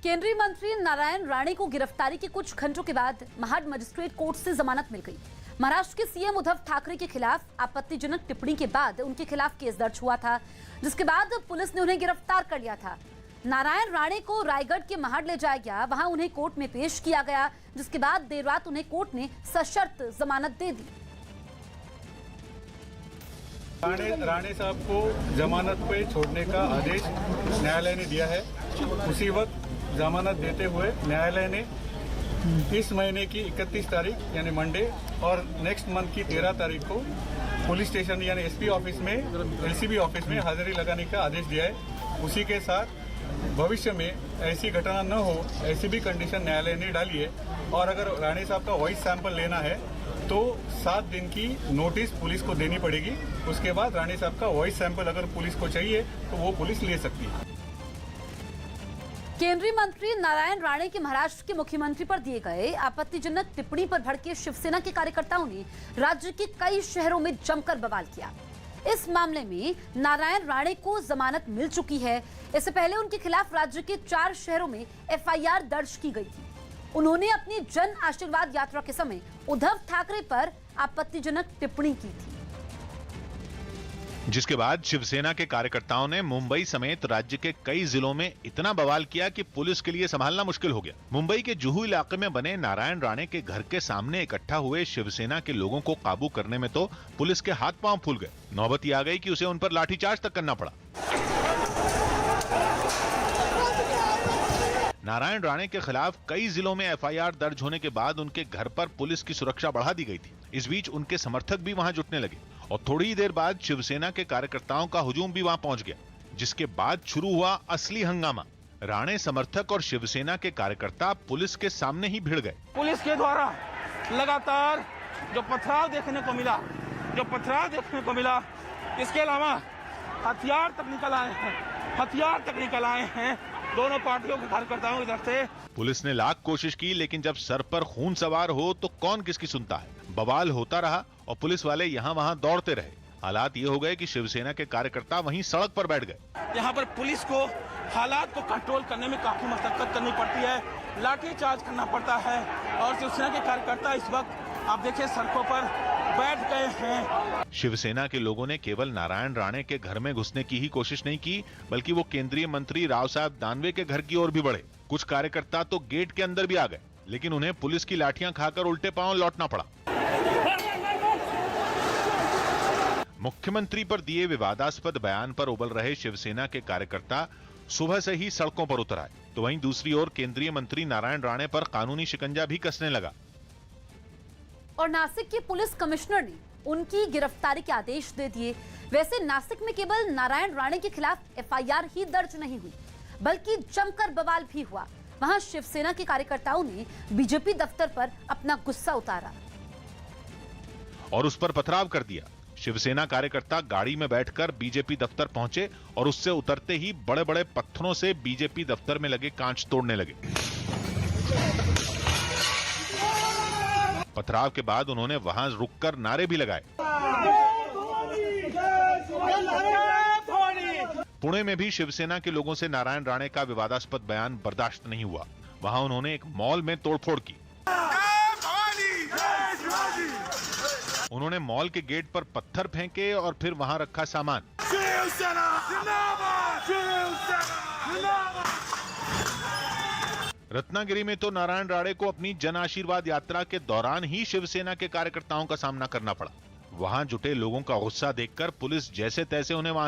केंद्रीय मंत्री नारायण राणे को गिरफ्तारी के कुछ घंटों के बाद महाड मजिस्ट्रेट कोर्ट से जमानत मिल गई। महाराष्ट्र के सीएम उद्धव ठाकरे के खिलाफ आपत्तिजनक टिप्पणी के बाद उनके खिलाफ केस दर्ज हुआ था, जिसके बाद पुलिस ने उन्हें गिरफ्तार कर लिया था। नारायण राणे को रायगढ़ के महाड ले जाया गया, वहां उन्हें कोर्ट में पेश किया गया, जिसके बाद देर रात उन्हें कोर्ट ने सशर्त जमानत दे दी। राणे साहब को जमानत पे छोड़ने का आदेश न्यायालय ने दिया है। उसी वक्त जमानत देते हुए न्यायालय ने इस महीने की 31 तारीख यानी मंडे और नेक्स्ट मंथ की 13 तारीख को पुलिस स्टेशन यानी एसपी ऑफिस में एलसीबी ऑफिस में हाजिरी लगाने का आदेश दिया है। उसी के साथ भविष्य में ऐसी घटना न हो ऐसी भी कंडीशन न्यायालय ने डाली है। और अगर राणे साहब का वॉइस सैंपल लेना है तो 7 दिन की नोटिस पुलिस को देनी पड़ेगी। उसके बाद राणे साहब का वॉइस सैंपल अगर पुलिस को चाहिए तो वो पुलिस ले सकती है। केंद्रीय मंत्री नारायण राणे के महाराष्ट्र के मुख्यमंत्री पर दिए गए आपत्तिजनक टिप्पणी पर भड़के शिवसेना के कार्यकर्ताओं ने राज्य के कई शहरों में जमकर बवाल किया। इस मामले में नारायण राणे को जमानत मिल चुकी है। इससे पहले उनके खिलाफ राज्य के 4 शहरों में एफआईआर दर्ज की गई थी। उन्होंने अपनी जन आशीर्वाद यात्रा के समय उद्धव ठाकरे पर आपत्तिजनक टिप्पणी की थी, जिसके बाद शिवसेना के कार्यकर्ताओं ने मुंबई समेत राज्य के कई जिलों में इतना बवाल किया कि पुलिस के लिए संभालना मुश्किल हो गया। मुंबई के जुहू इलाके में बने नारायण राणे के घर के सामने इकट्ठा हुए शिवसेना के लोगों को काबू करने में तो पुलिस के हाथ पांव फूल गए। नौबत आ गई कि उसे उन पर लाठीचार्ज तक करना पड़ा। नारायण राणे के खिलाफ कई जिलों में एफआईआर दर्ज होने के बाद उनके घर पर पुलिस की सुरक्षा बढ़ा दी गई थी। इस बीच उनके समर्थक भी वहां जुटने लगे और थोड़ी ही देर बाद शिवसेना के कार्यकर्ताओं का हुजूम भी वहां पहुंच गया, जिसके बाद शुरू हुआ असली हंगामा। राणे समर्थक और शिवसेना के कार्यकर्ता पुलिस के सामने ही भिड़ गए। पुलिस के द्वारा लगातार जो पथराव देखने को मिला, इसके अलावा हथियार तक निकल आए हैं दोनों पार्टियों के कार्यकर्ताओं की तरफ से। पुलिस ने लाख कोशिश की, लेकिन जब सर पर खून सवार हो तो कौन किसकी सुनता है। बवाल होता रहा और पुलिस वाले यहाँ वहाँ दौड़ते रहे। हालात ये हो गए कि शिवसेना के कार्यकर्ता वहीं सड़क पर बैठ गए। यहाँ पर पुलिस को हालात को कंट्रोल करने में काफी मशक्कत करनी पड़ती है, लाठीचार्ज करना पड़ता है और शिवसेना के कार्यकर्ता इस वक्त आप देखिए सड़कों पर बैठ गए हैं। शिवसेना के लोगों ने केवल नारायण राणे के घर में घुसने की ही कोशिश नहीं की, बल्कि वो केंद्रीय मंत्री राव साहब दानवे के घर की ओर भी बढ़े। कुछ कार्यकर्ता तो गेट के अंदर भी आ गए, लेकिन उन्हें पुलिस की लाठियां खाकर उल्टे पांव लौटना पड़ा। मुख्यमंत्री पर दिए विवादास्पद बयान पर उबल रहे शिवसेना के कार्यकर्ता सुबह से ही सड़कों पर उतर आए, तो वहीं दूसरी ओर केंद्रीय मंत्री नारायण राणे पर कानूनी शिकंजा भी कसने लगा। और नासिक के पुलिस कमिश्नर ने उनकी गिरफ्तारी के आदेश दे दिए। वैसे नासिक में केवल नारायण राणे के खिलाफ एफआईआर ही दर्ज नहीं हुई, बल्कि जमकर बवाल भी हुआ। वहां शिवसेना के कार्यकर्ताओं ने बीजेपी दफ्तर पर अपना गुस्सा उतारा और उस पर पथराव कर दिया। शिवसेना कार्यकर्ता गाड़ी में बैठकर बीजेपी दफ्तर पहुंचे और उससे उतरते ही बड़े बड़े पत्थरों से बीजेपी दफ्तर में लगे कांच तोड़ने लगे। पथराव के बाद उन्होंने वहां रुककर नारे भी लगाए। पुणे में भी शिवसेना के लोगों से नारायण राणे का विवादास्पद बयान बर्दाश्त नहीं हुआ। वहां उन्होंने एक मॉल में तोड़फोड़ की। उन्होंने मॉल के गेट पर पत्थर फेंके और फिर वहां रखा सामान। रत्नागिरी में तो नारायण राणे को अपनी जन आशीर्वाद यात्रा के दौरान ही शिवसेना के कार्यकर्ताओं का सामना करना पड़ा। वहां जुटे लोगों का गुस्सा देखकर पुलिस जैसे तैसे उन्हें वहां